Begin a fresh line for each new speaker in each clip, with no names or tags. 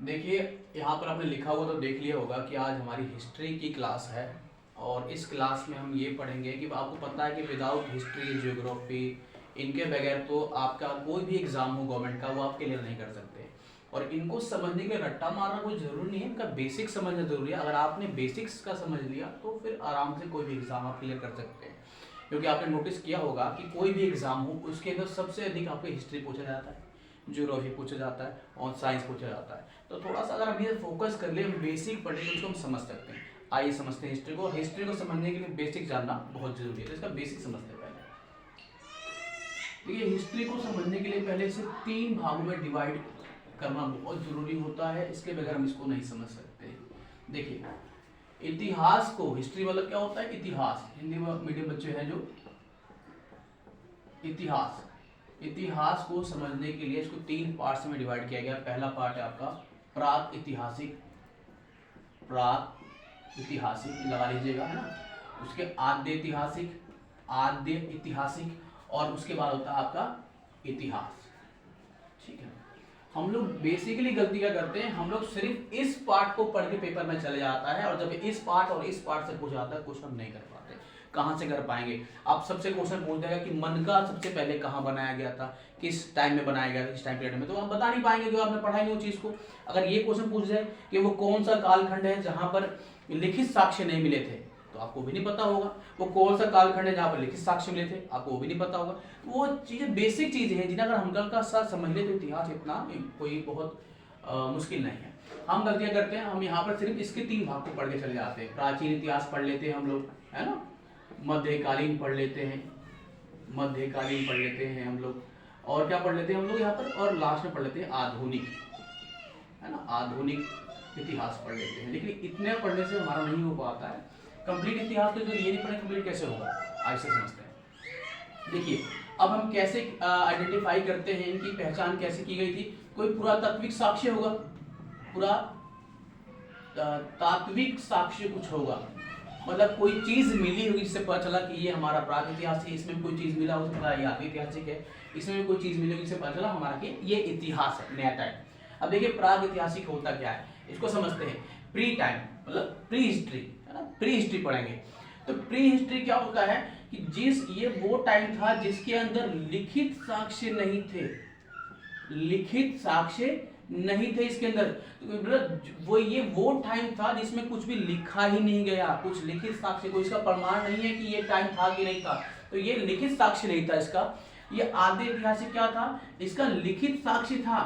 देखिए, यहाँ पर आपने लिखा हुआ तो देख लिया होगा कि आज हमारी हिस्ट्री की क्लास है। और इस क्लास में हम ये पढ़ेंगे कि आपको पता है कि विदाउट हिस्ट्री, ज्योग्राफी, इनके बगैर तो आपका कोई भी एग्ज़ाम हो गवर्नमेंट का वो आप क्लियर नहीं कर सकते। और इनको समझने के लिए रट्टा मारना कोई ज़रूरी नहीं है, इनका बेसिक समझना ज़रूरी है। अगर आपने बेसिक्स का समझ लिया तो फिर आराम से कोई भी एग्ज़ाम आप क्लियर कर सकते हैं। क्योंकि आपने नोटिस किया होगा कि कोई भी एग्ज़ाम हो उसके अंदर सबसे अधिक आपको हिस्ट्री पूछा जाता है, ज्योग्राफी पूछा जाता है और साइंस पूछा जाता है। तो थोड़ा सा अगर हम ये फोकस कर ले, हम बेसिक पढ़े तो उसको हम समझ सकते हैं। आइए समझते हैं हिस्ट्री को। हिस्ट्री को समझने के लिए बेसिक जानना बहुत जरूरी है, तो इसका बेसिक समझते हैं पहले। देखिए, हिस्ट्री को समझने के लिए पहले इसे 3 भागों में डिवाइड करना बहुत जरूरी होता है, इसके बगैर हम इसको नहीं समझ सकते। देखिए, इतिहास को, हिस्ट्री मतलब क्या होता है? इतिहास। हिंदी मीडियम बच्चे हैं जो, इतिहास, इतिहास को समझने के लिए इसको 3 पार्ट्स में डिवाइड किया गया। पहला पार्ट है आपका प्राक ऐतिहासिक, प्राक ऐतिहासिक लगा लीजिएगा, है ना। उसके आद्य ऐतिहासिक, आद्य ऐतिहासिक, और उसके बाद होता है आपका इतिहास। ठीक है। हम लोग बेसिकली गलती क्या करते हैं, हम लोग सिर्फ इस पार्ट को पढ़ के पेपर में चले जाता है, और जब इस पार्ट और इस पार्ट से पूछा जाता है क्वेश्चन नहीं कर पाते। कहाँ से कर पाएंगे? आप सबसे क्वेश्चन पूछ देगा कि मन का सबसे पहले कहाँ बनाया गया था, किस टाइम में बनाया गया था, किस टाइम पीरियड में, तो आप बता नहीं पाएंगे क्योंकि आपने पढ़ा ही नहीं वो चीज को। अगर ये क्वेश्चन पूछ जाए कि वो कौन सा कालखंड है जहां पर लिखित साक्ष्य नहीं मिले थे, तो आपको भी नहीं पता होगा। वो कौन सा कालखंड है जहां पर लिखित साक्ष्य मिले थे, आपको वो भी नहीं पता होगा। तो वो चीजें बेसिक चीजें हैं जिन्हें अगर हम कल का साथ समझ ले तो इतिहास इतना कोई बहुत मुश्किल नहीं है। हम गलतियां करते हैं, हम यहाँ पर सिर्फ इसके 3 भाग को पढ़ के चले जाते हैं। प्राचीन इतिहास पढ़ लेते हैं हम लोग, है ना, मध्यकालीन पढ़ लेते हैं, मध्यकालीन पढ़ लेते हैं हम लोग, और क्या पढ़ लेते हैं हम लोग यहाँ पर, और लास्ट में पढ़ लेते हैं आधुनिक, है ना, आधुनिक इतिहास पढ़ लेते हैं। लेकिन इतने पढ़ने से हमारा नहीं हो पाता है कंप्लीट इतिहास। तो जो ये नहीं पढ़े कंप्लीट कैसे होगा, आज से समझते हैं। देखिए, अब हम कैसे आइडेंटिफाई करते हैं, इनकी पहचान कैसे की गई थी। कोई पुरातात्विक साक्ष्य होगा, पूरा तात्विक साक्ष्य कुछ होगा, मतलब कोई चीज मिली होगी जिससे पता चला कि ये हमारा प्राग इतिहास है। इसमें कोई चीज मिला हो तो पता ये ऐतिहासिक है। इसमें भी कोई चीज मिली होगी जिससे पता चला हमारा कि ये इतिहास है, नया टाइम। अब देखिए, प्राग ऐतिहासिक होता क्या है, इसको समझते हैं। प्री टाइम मतलब प्री हिस्ट्री, है ना, प्री हिस्ट्री पढ़ेंगे। तो प्री हिस्ट्री क्या होता है कि ये वो टाइम था जिसके अंदर लिखित साक्ष्य नहीं थे, लिखित साक्ष्य नहीं थे इसके अंदर। तो वो टाइम था जिसमें कुछ भी लिखा ही नहीं गया, कुछ लिखित साक्ष्य, कोई इसका प्रमाण नहीं है कि ये टाइम था कि नहीं था। तो ये लिखित साक्ष्य नहीं था इसका। ये आद्य ऐतिहासिक क्या था, इसका लिखित साक्ष्य था,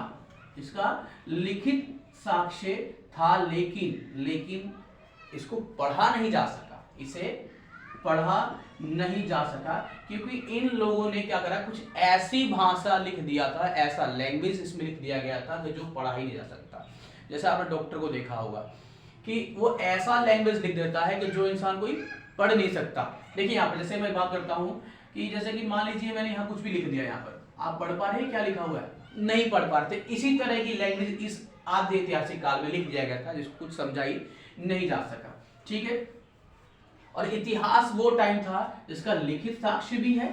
इसका लिखित साक्ष्य था, लेकिन इसको पढ़ा नहीं जा सका, इसे पढ़ा नहीं जा सका, क्योंकि इन लोगों ने क्या करा, कुछ ऐसी भाषा लिख दिया था, ऐसा लैंग्वेज इसमें लिख दिया गया था कि जो पढ़ा ही नहीं जा सकता। जैसे आपने डॉक्टर को देखा होगा कि वो ऐसा लैंग्वेज लिख देता है कि जो इंसान कोई पढ़ नहीं सकता। देखिए यहाँ पर जैसे मैं बात करता हूँ कि जैसे कि मान लीजिए मैंने यहाँ कुछ भी लिख दिया, यहाँ पर आप पढ़ पा रहे हैं क्या लिखा हुआ है, नहीं पढ़ पा रहे थे। इसी तरह की लैंग्वेज इस आद्य ऐतिहासिक काल में लिख दिया गया था जिसको कुछ समझा ही नहीं जा सका। ठीक है। और इतिहास वो टाइम था जिसका लिखित साक्ष्य भी है,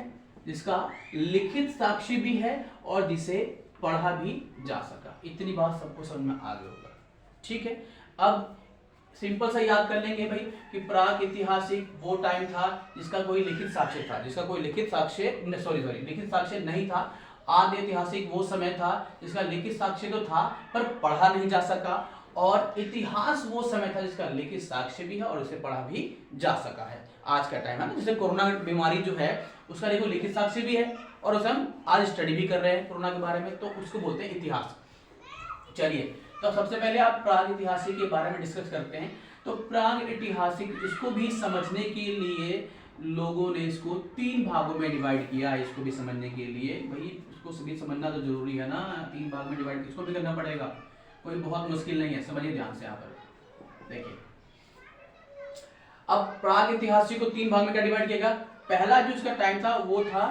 जिसका लिखित साक्ष्य भी है और जिसे पढ़ा भी जा सका। इतनी बात सबको समझ में आ गई होगा। ठीक है। अब सिंपल सा याद कर लेंगे भाई कि प्राक ऐतिहासिक वो टाइम था जिसका कोई लिखित साक्ष्य था, जिसका कोई लिखित साक्ष्य लिखित साक्ष्य नहीं था। आद्य ऐतिहासिक वो समय था जिसका लिखित साक्ष्य तो था पर पढ़ा नहीं जा सका। और इतिहास वो समय था जिसका लिखित साक्ष्य भी है और उसे पढ़ा भी जा सका है। आज का टाइम है ना, जैसे कोरोना बीमारी जो है उसका देखो लिखित साक्ष्य भी है और उसे हम आज स्टडी भी कर रहे हैं कोरोना के बारे में, तो उसको बोलते हैं इतिहास। चलिए, तो सबसे पहले आप प्राग ऐतिहासिक के बारे में डिस्कस करते हैं। तो प्राग ऐतिहासिक, इसको भी समझने के लिए लोगों ने इसको 3 भागों में डिवाइड किया है। इसको भी समझने के लिए भाई इसको सभी समझना तो जरूरी है ना, 3 भाग में डिवाइड इसको भी करना पड़ेगा, कोई बहुत मुश्किल नहीं है। समझिए ध्यान से यहाँ पर देखिए। अब प्राग ऐतिहासिक को 3 भाग में क्या डिवाइड किया? पहला जो इसका टाइम था वो था,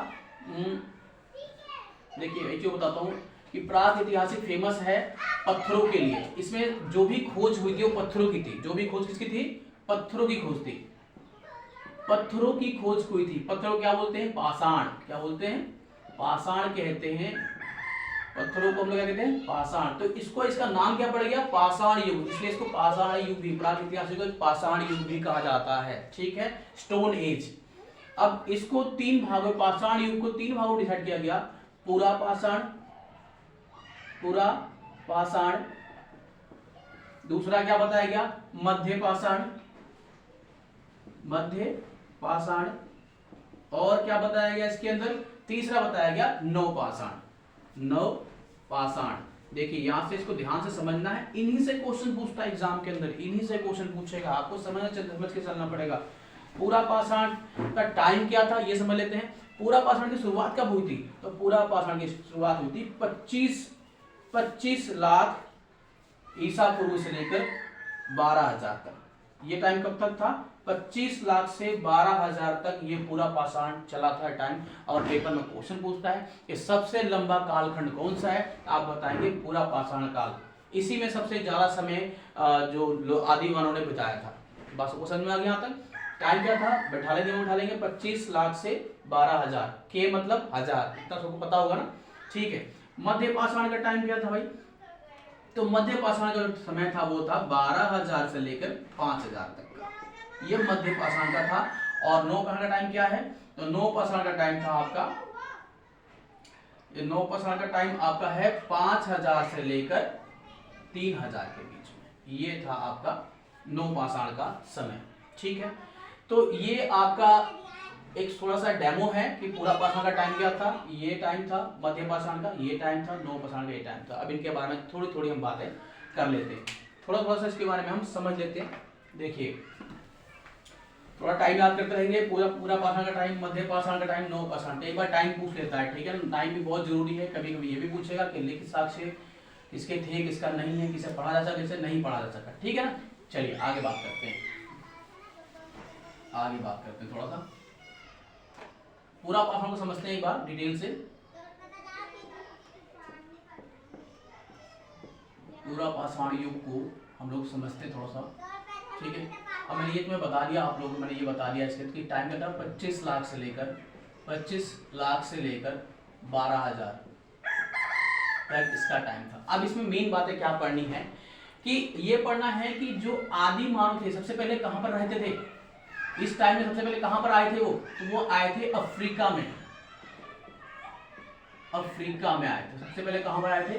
देखिए एक बताता हूँ कि प्राग ऐतिहासिक फेमस है पत्थरों के लिए। इसमें जो भी खोज हुई थी वो पत्थरों की थी। जो भी खोज किसकी थी? पत्थरों की खोज थी, पत्थरों की खोज हुई थी। पत्थरों क्या बोलते हैं? पाषाण। क्या बोलते हैं? पाषाण कहते हैं पत्थरों को हम लोग क्या कहते हैं, पाषाण। तो इसको, इसका नाम क्या पड़ गया, पाषाण युग, इसलिए इसको पाषाण युग भी, प्रागैतिहासिक को पाषाण युग भी कहा जाता है। ठीक है, स्टोन एज। अब इसको तीन भागों, पाषाण युग को तीन भागों में डिसाइड किया गया, पुरा पाषाण, पुरा पाषाण, दूसरा क्या बताया गया, मध्य पाषाण, मध्य पाषाण, और क्या बताया गया इसके अंदर, तीसरा बताया गया नवपाषाण, नवपाषाण। देखिए यहां से इसको ध्यान से समझना है, इन्हीं से क्वेश्चन पूछता है एग्जाम के अंदर, इन्हीं से क्वेश्चन पूछेगा, आपको समझ के चलना पड़ेगा। पूरा पाषाण का टाइम क्या था ये समझ लेते हैं। पूरा पाषाण की शुरुआत कब हुई थी, तो पूरा पाषाण की शुरुआत हुई थी 25 लाख ईसा पूर्व से लेकर 12,000 तक। ये टाइम कब तक था, 25 लाख से 12,000 तक ये पूरा पाषाण चला था टाइम। और पेपर में क्वेश्चन पूछता है कि सबसे लंबा कालखंड कौन सा है, आप बताएंगे पूरा पाषाण काल। इसी में सबसे ज्यादा समय जो आदि मानव ने बिताया था। बस को समझ में आ गया यहाँ तक। टाइम क्या था, बैठा लेंगे 25 लाख से 12,000, के मतलब 1000, इतना सबको पता होगा ना। ठीक है, मध्य पाषाण का टाइम क्या था भाई, तो मध्य पाषाण का समय था वो था 12,000 से लेकर 5,000 तक का, ये मध्य पाषाण का था। और नवपाषाण का टाइम क्या है, तो नवपाषाण का टाइम था आपका, ये नवपाषाण का टाइम आपका है 5,000 से लेकर 3,000 के बीच में, ये था आपका नवपाषाण का समय। ठीक है, तो ये आपका एक थोड़ा सा डेमो है कि पूरा पाषाण का टाइम क्या था, ये टाइम था, मध्य पाषाण का ये टाइम था, नवपाषाण का ये टाइम था। अब इनके बारे में थोड़ी थोड़ी हम बातें कर लेते हैं, थोड़ा थोड़ा सा इसके बारे में हम समझ लेते हैं। देखिए थोड़ा टाइम याद करते रहेंगे, पूरा पाषाण का टाइम, मध्य पाषाण का टाइम, नवपाषाण। एक बार टाइम पूछ लेता है, ठीक है ना, टाइम भी बहुत जरूरी है। कभी कभी ये भी पूछेगा कि लिखित साक्ष्य किसके थे किसका नहीं है, किसे पढ़ा जा सकता किसे नहीं पढ़ा जा सकता। ठीक है ना, चलिए आगे बात करते हैं, आगे बात करते हैं थोड़ा सा। पूरा पाषाण को समझते हैं एक बार डिटेल से। पूरा पाषाण युग को हम लोग समझते हैं थोड़ा सा। ठीक है, अब मैंने ये तुम्हें बता दिया, आप लोगों को मैंने ये बता दिया इसके कि टाइम क्या था, 25 लाख से लेकर 12,000 तक इसका टाइम था। अब इसमें मेन बातें क्या पढ़नी है कि ये पढ़ना है कि जो आदि मानव थे सबसे पहले कहां पर रहते थे, इस टाइम में सबसे पहले कहां पर आए थे वो, तो वो आए थे अफ्रीका में, अफ्रीका में आए थे। सबसे पहले कहां पर आए थे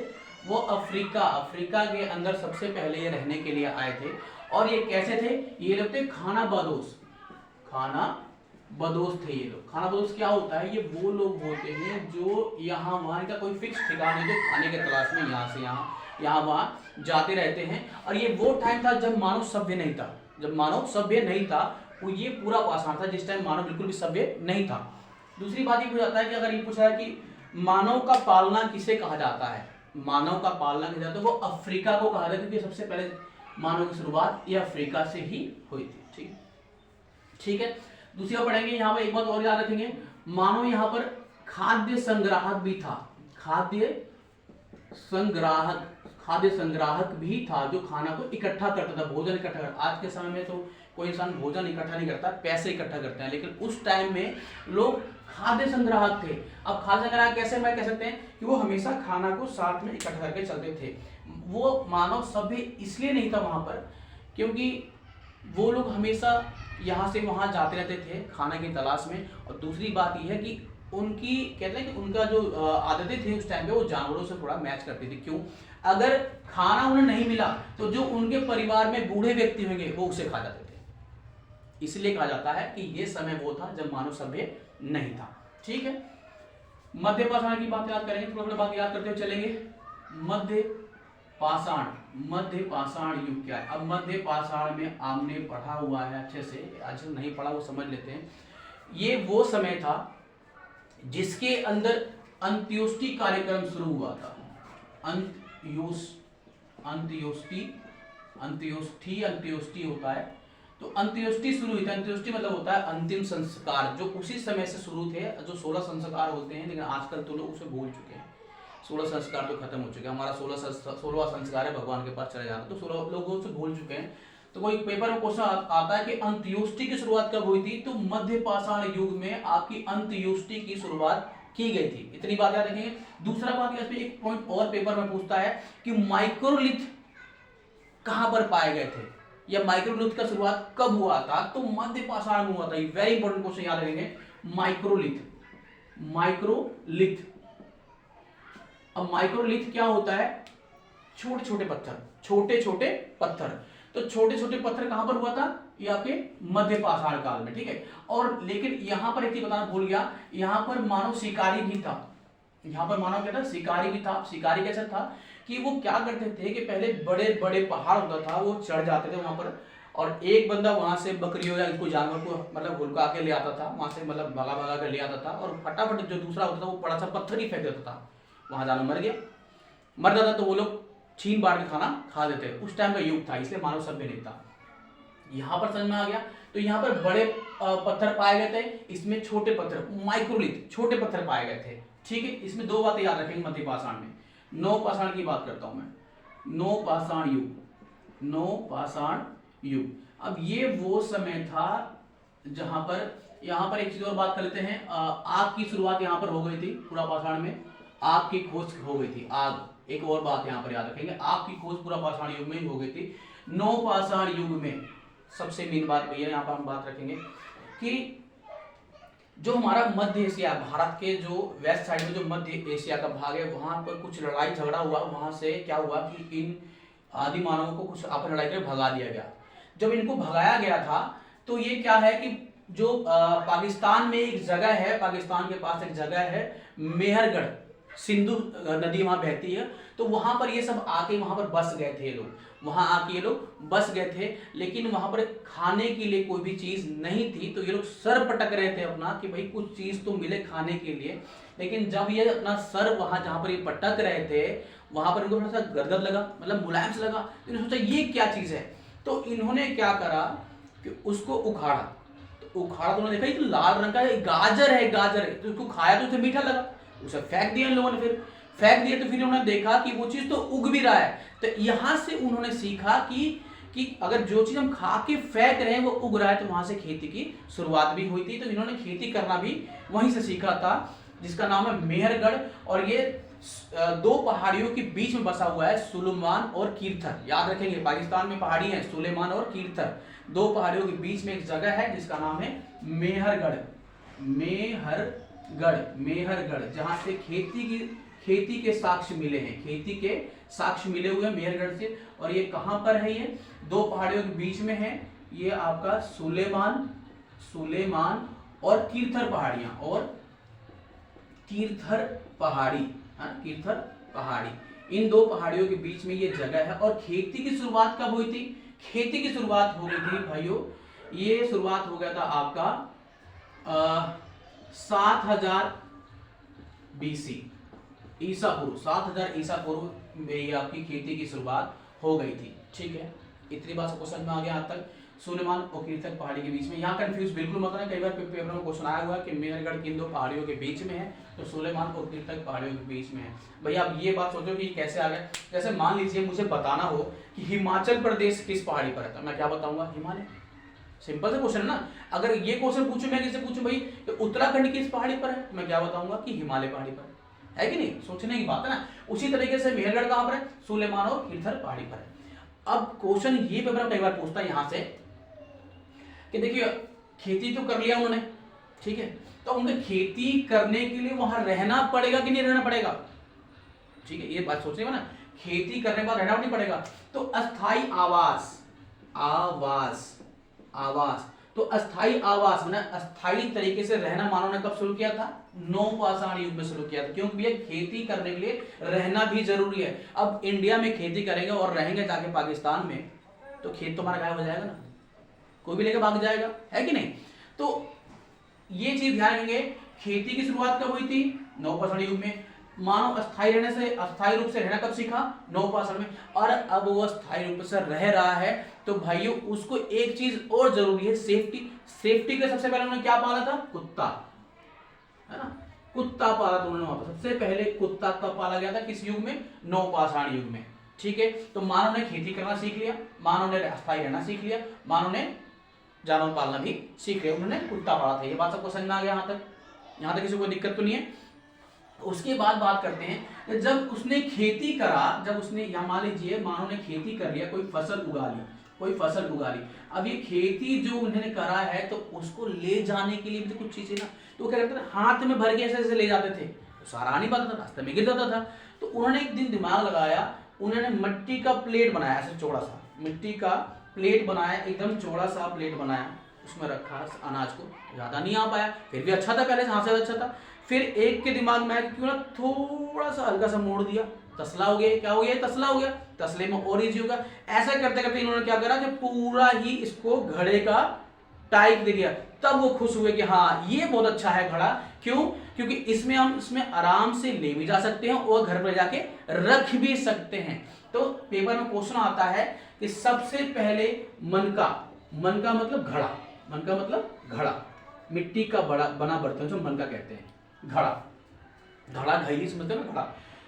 वो, अफ्रीका के अंदर सबसे पहले ये रहने के लिए आए थे। और ये कैसे थे, ये लोग थे खाना बदोश थे ये लोग। खाना बदोश क्या होता है, ये वो लोग होते हैं जो यहाँ वहाँ का कोई फिक्स ठिकाने, जो खाने के तलाश में यहाँ से यहाँ वहाँ जाते रहते हैं। और ये वो टाइम था जब मानव सभ्य नहीं था, जब मानव सभ्य नहीं था, वो ये पूरा पाषाण था जिस टाइम मानव बिल्कुल भी सभ्य नहीं था। दूसरी बात ये पूछा जाता है कि अगर ये पूछा है कि मानव का पालना किसे कहा जाता है, मानव का पालना किया जाता है, वो अफ्रीका को कहा जाता है, क्योंकि सबसे पहले मानव की शुरुआत ये अफ्रीका से ही हुई थी। ठीक है, दूसरी बात पढ़ेंगे यहाँ पर, एक बात और याद रखेंगे, मानव यहाँ पर खाद्य संग्राहक भी था, खाद्य संग्राहक भी था, जो खाना को इकट्ठा करता था, भोजन इकट्ठा करता। आज के समय में तो कोई इंसान भोजन इकट्ठा नहीं करता, पैसे इकट्ठा करते हैं, लेकिन उस टाइम में लोग खाद्य संग्राहक थे। अब खाद्य संग्राहक कैसे मैं कह सकते हैं कि वो हमेशा खाना को साथ में इकट्ठा करके चलते थे। वो मानव सभ्य इसलिए नहीं था वहां पर क्योंकि वो लोग हमेशा यहाँ से वहां जाते रहते थे खाना की तलाश में। और दूसरी बात यह है कि उनकी कहते हैं कि उनका जो आदतें थी उस टाइम पे वो जानवरों से थोड़ा मैच करती थी। क्यों, अगर खाना उन्हें नहीं मिला तो जो उनके परिवार में बूढ़े व्यक्ति होंगे वो उसे खा जाते थे। इसलिए कहा जाता है कि ये समय वो था जब मानव सभ्य नहीं था। ठीक है, मध्य पाषाण की बात याद करेंगे, थोड़ा थोड़ा बात याद करते हुए चलेंगे। मध्य पाषाण युग क्या है। अब मध्य पाषाण में आपने पढ़ा हुआ है अच्छे से, आज नहीं पढ़ा वो समझ लेते हैं। ये वो समय था जिसके अंदर अंत्योष्टि कार्यक्रम शुरू हुआ था। अंत्योष्टि होता है, तो अंत्योष्टि शुरू हुई थी। अंत्योष्टि मतलब होता है अंतिम संस्कार, जो उसी समय से शुरू थे। जो 16 संस्कार होते हैं, लेकिन आजकल तो लोग उसे भूल चुके हैं। 16 संस्कार तो खत्म हो चुके हैं। हमारा 16वां संस्कार है भगवान के पास चले जाना, तो 16 लोग उसे भूल चुके हैं। तो कोई पेपर में क्वेश्चन आता है कि अंत्योष्टि की शुरुआत कब हुई थी, तो मध्य पाषाण युग में आपकी अंत्योष्टि की शुरुआत की गई थी। इतनी बात याद रखेंगे। दूसरा बात इसमें एक पॉइंट और पेपर में पूछता है कि माइक्रोलिथ कहां पर पाए गए थे या माइक्रोलिथ का शुरुआत कब हुआ था, तो मध्य पाषाण में हुआ था। वेरी इंपॉर्टेंट क्वेश्चन याद रखेंगे। माइक्रोलिथ। अब माइक्रोलिथ क्या होता है? छोटे छोटे पत्थर। तो छोटे छोटे पत्थर कहां पर हुआ था? ये आपके मध्य पाषाण काल में, ठीक है। और लेकिन यहां पर एक चीज बताना भूल गया, यहां पर मानव शिकारी भी था। यहां पर मानव क्या था? शिकारी भी था। शिकारी कैसे था कि वो क्या करते थे कि पहले बड़े बड़े पहाड़ होता था, वो चढ़ जाते थे वहां पर, और एक बंदा वहां से बकरियों या कोई जानवर को मतलब हुलका के ले आता था, वहां से मतलब भगा कर ले आता था, और फटाफट जो दूसरा होता था वो बड़ा सा पत्थर ही फेंक देता था, वहां जानवर मर जाता, तो वो लोग छीन बांट के खाना खा देते। उस टाइम का युग था, इसलिए मानव सभ्य नहीं था। यहां पर समझ में आ गया। तो यहां पर बड़े पत्थर पाए गए थे, इसमें छोटे पत्थर, माइक्रोलिथ, छोटे पत्थर पाए गए थे, ठीक है। इसमें दो बातें याद रखेंगे मध्य पाषाण में। नवपाषाण की बात करता हूं मैं, नवपाषाण युग। अब ये वो समय था जहां पर, यहां पर एक चीज और बात कर लेते हैं, आग की शुरुआत यहां पर हो गई थी। पूरा पाषाण में आग की खोज हो गई थी। आग, एक और बात यहां पर याद रखेंगे, आग की खोज पूरा पाषाण युग में ही हो गई थी। नवपाषाण युग में सबसे मेन बात भैया यहां पर हम बात रखेंगे कि जो हमारा मध्य एशिया, भारत के जो वेस्ट साइड में जो मध्य एशिया का भाग है, वहां पर कुछ लड़ाई झगड़ा हुआ। वहां से क्या हुआ कि इन आदि मानवों को कुछ आपस लड़ाई कर भगा दिया गया। जब इनको भगाया गया था तो ये क्या है कि जो पाकिस्तान में एक जगह है, पाकिस्तान के पास एक जगह है मेहरगढ़, सिंधु नदी वहां बहती है, तो वहां पर ये सब आके वहां पर बस गए थे ये लोग, वहां आके ये लोग बस गए थे। लेकिन वहां पर खाने के लिए कोई भी चीज नहीं थी, तो ये लोग सर पटक रहे थे अपना कि भाई कुछ चीज तो मिले खाने के लिए। लेकिन जब ये अपना सर वहां जहां पर ये पटक रहे थे, वहां पर इनको थोड़ा सा गदगद लगा, मतलब मुलायम से लगा। तो इन्होंने सोचा ये क्या चीज है, तो इन्होंने क्या करा कि उसको उखाड़ा। तो उखाड़ा तो उन्होंने देखा ये तो लाल रंग का गाजर है, तो उसको खाया तो उसे मीठा लगा, उसे फेंक दिया इन लोगों ने। फिर फेंक दिया तो फिर उन्होंने देखा कि वो चीज तो उग भी रहा है। तो यहां से उन्होंने सीखा कि अगर जो चीज हम खा के फेंक रहे हैं वो उग रहा है, तो वहां से खेती की शुरुआत भी हुई थी। तो इन्होंने खेती करना भी वहीं से सीखा था, जिसका नाम है मेहरगढ़। और ये दो पहाड़ियों के बीच में बसा हुआ है, सुलेमान और कीर्थर। याद रखेंगे, पाकिस्तान में पहाड़ी है सुलेमान और कीर्थर, दो पहाड़ियों के बीच में एक जगह है जिसका नाम है मेहरगढ़। मेहरगढ़, जहां से खेती के साक्ष्य मिले हैं, खेती के साक्ष्य मिले हुए हैं मेहरगढ़ से। और ये कहां पर है? ये दो पहाड़ियों के बीच में है, ये आपका सुलेमान और कीर्थर पहाड़ियां, और कीर्थर पहाड़ी, इन दो पहाड़ियों के बीच में ये जगह है। और खेती की शुरुआत कब हुई थी? खेती की शुरुआत हो गई थी भाइयों, ये शुरुआत हो गया था आपका 7000 BC, ईसा पूर्व, 7000 ईसा पूर्व में ये आपकी खेती की शुरुआत हो गई थी, ठीक है। इतनी बात सबको समझ में आ गया यहाँ तक। सुलेमान और कीर्थक पहाड़ी के बीच में, यहाँ कंफ्यूज बिल्कुल मत होना, कई बार पेपर में क्वेश्चन आया हुआ है कि मेहरगढ़ किन दो पहाड़ियों के बीच में है, तो सुलेमान और कीर्थक पहाड़ियों के बीच में है। भैया आप ये बात सोचो कि कैसे आ गया। जैसे मान लीजिए मुझे बताना हो कि हिमाचल प्रदेश किस पहाड़ी पर है, तो मैं क्या बताऊंगा? हिमालय। सिंपल सा क्वेश्चन है ना। अगर ये क्वेश्चन पूछूं, मैं किससे पूछूं भाई तो उत्तराखंड किस पहाड़ी पर है, मैं क्या बताऊंगा कि हिमालय पहाड़ी पर है कि नहीं? सोचने की बात है ना। उसी तरीके से मेहरगढ़ कहां पर है? सुलेमान और कीर्थर पहाड़ी पर है। अब क्वेश्चन ये पेपर में कई बार पूछता है यहां से कि देखिए खेती तो कर लिया उन्होंने, ठीक है, तो उन्हें खेती करने के लिए वहां रहना पड़ेगा कि नहीं रहना पड़ेगा? ठीक है, ये बात सोचने का ना, खेती करने के बाद रहना नहीं पड़ेगा। तो अस्थाई आवास, तो अस्थाई आवास मैंने अस्थाई तरीके से रहना मानव ने कब शुरू किया था? नवपाषाण युग में शुरू किया था, क्योंकि भैया खेती करने के लिए रहना भी जरूरी है। अब इंडिया में खेती करेंगे और रहेंगे जाके पाकिस्तान में, तो खेत तो हमारा गायब हो जाएगा ना, कोई भी लेकर भाग जाएगा, है कि नहीं? तो ये चीज ध्यान रखेंगे। खेती की शुरुआत कब हुई थी? नवपाषाण युग में। मानव अस्थाई रूप से रहना कब सीखा? नवपाषाण में। और अब वो अस्थाई रूप से रह रहा है, तो भाइयों उसको एक चीज और जरूरी है, सेफ्टी के सबसे पहले उन्होंने क्या पाला था? कुत्ता, है ना, कुत्ता पाला था उन्होंने। वहां पर सबसे पहले कुत्ता कब पाला गया था? किस युग में? नवपाषाण युग में, ठीक है। तो मानव ने खेती करना सीख लिया, मानव ने अस्थाई रहना सीख लिया, मानव ने जानवर पालना भी सीख लिया, उन्होंने कुत्ता पाला था। ये बात सबको समझ में आ गया यहाँ तक किसी को दिक्कत तो नहीं है? उसके बाद बात करते हैं जब उसने खेती करा, जब उसने या मान लीजिए मानो ने खेती कर लिया, कोई फसल उगा ली, कोई फसल उगा ली। अब ये खेती जो उन्होंने करा है तो उसको ले जाने के लिए भी तो कुछ चीजें ना, तो क्या करते थे हाथ में भर के ऐसे ऐसे ले जाते थे, तो सारा नहीं पाता था, रास्ते में गिर जाता था। तो उन्होंने एक दिन दिमाग लगाया, उन्होंने मिट्टी का प्लेट बनाया, ऐसे चौड़ा सा मिट्टी का प्लेट बनाया, एकदम चौड़ा सा प्लेट बनाया, उसमें रखा अनाज को, ज्यादा नहीं आ पाया, फिर भी अच्छा था, पहले से हाथ से अच्छा था। फिर एक के दिमाग में आया कि क्यों ना थोड़ा सा हल्का सा मोड़ दिया, तसला हो गया, क्या हो गया, तसला हो गया, तसले में और इजी होगा। ऐसा करते करते इन्होंने क्या करा कि पूरा ही इसको घड़े का टाइप दे दिया। तब वो खुश हुए कि हाँ ये बहुत अच्छा है घड़ा, क्यों, क्योंकि इसमें हम इसमें आराम से ले भी जा सकते हैं और घर पर जाके रख भी सकते हैं। तो पेपर में क्वेश्चन आता है कि सबसे पहले मन का मतलब घड़ा, मन का मतलब घड़ा, मिट्टी का बना बर्तन जो मन का कहते हैं, घड़ा घड़ी समझते हो ना, घड़ा।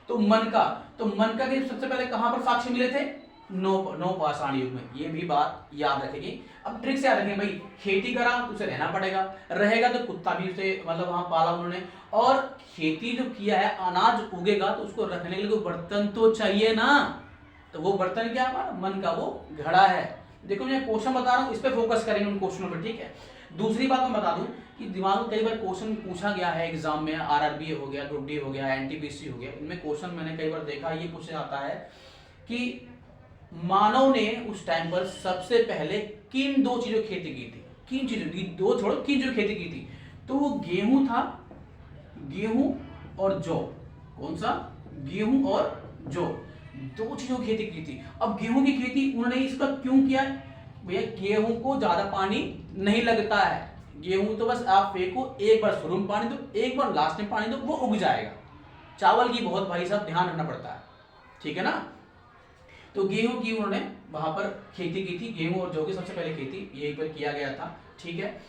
तो मन का के सबसे पहले कहां पर साक्ष्य मिले थे, नौ पाषाण युग में। ये भी बात याद रखेंगे। अब ट्रिक से याद रखेंगे भाई, खेती करा तो उसे रहना पड़ेगा, रहेगा तो कुत्ता भी उसे मतलब वहां पाला उन्होंने, और खेती जो किया है अनाज उगेगा तो उसको रखने के लिए कोई बर्तन तो चाहिए ना, तो वो बर्तन क्या है, मन का वो घड़ा है। देखो मैं क्वेश्चन बता रहा हूँ, इस पे फोकस करेंगे उन क्वेश्चनों पे, ठीक है। दूसरी बात मैं बता दूं कि दिमाग में कई बार क्वेश्चन पूछा गया है एग्जाम में, आरआरबी हो गया, ग्रुप डी हो गया, एनटीपीसी हो गया, इनमें क्वेश्चन मैंने कई बार देखा ये पूछा जाता है कि मानव ने उस टाइम पर सबसे पहले किन दो चीजों की खेती की थी, किन चीजों की, दो छोड़ो, किन चीजों की खेती की थी, तो वो गेहूं था, गेहूं और जौ। कौन सा, गेहूं और जौ, दो चीजों की खेती की थी। अब गेहूं की खेती उन्होंने इसका क्यों किया है भैया, गेहूं को ज्यादा पानी नहीं लगता है, गेहूं तो बस आप फेंको, एक बार शुरू में पानी दो, एक बार लास्ट में पानी दो, वो उग जाएगा। चावल की बहुत भाई साहब ध्यान रखना पड़ता है, ठीक है ना। तो गेहूं की उन्होंने वहां पर खेती की थी, गेहूं और जौ की सबसे पहले खेती यहीं पर किया गया था, ठीक है।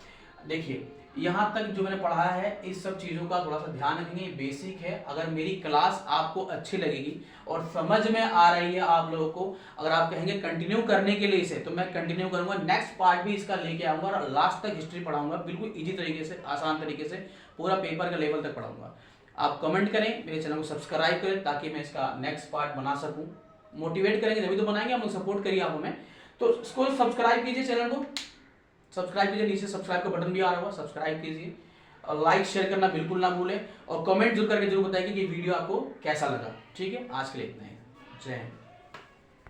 देखिए यहां तक जो मैंने पढ़ा है इस सब चीजों का थोड़ा सा ध्यान रखेंगे, बेसिक है। अगर मेरी क्लास आपको अच्छी लगेगी और समझ में आ रही है आप लोगों को, अगर आप कहेंगे कंटिन्यू करने के लिए इसे, तो मैं कंटिन्यू करूंगा, नेक्स्ट पार्ट भी इसका लेके आऊंगा और लास्ट तक हिस्ट्री पढ़ाऊंगा, बिल्कुल इजी तरीके से, आसान तरीके से, पूरा पेपर का लेवल तक पढ़ाऊंगा। आप कमेंट करें, मेरे चैनल को सब्सक्राइब करें ताकि मैं इसका नेक्स्ट पार्ट बना सकूं। मोटिवेट करेंगे तभी तो बनाएंगे, हम लोग सपोर्ट करिए आप हमें, तो इसको सब्सक्राइब कीजिए, चैनल को सब्सक्राइब कीजिए, नीचे सब्सक्राइब का बटन भी आ रहा होगा, सब्सक्राइब कीजिए और लाइक शेयर करना बिल्कुल ना भूलें, और कमेंट जरूर करके जरूर बताइए कि वीडियो आपको कैसा लगा, ठीक है। आज के लिए इतना ही, जय हिंद।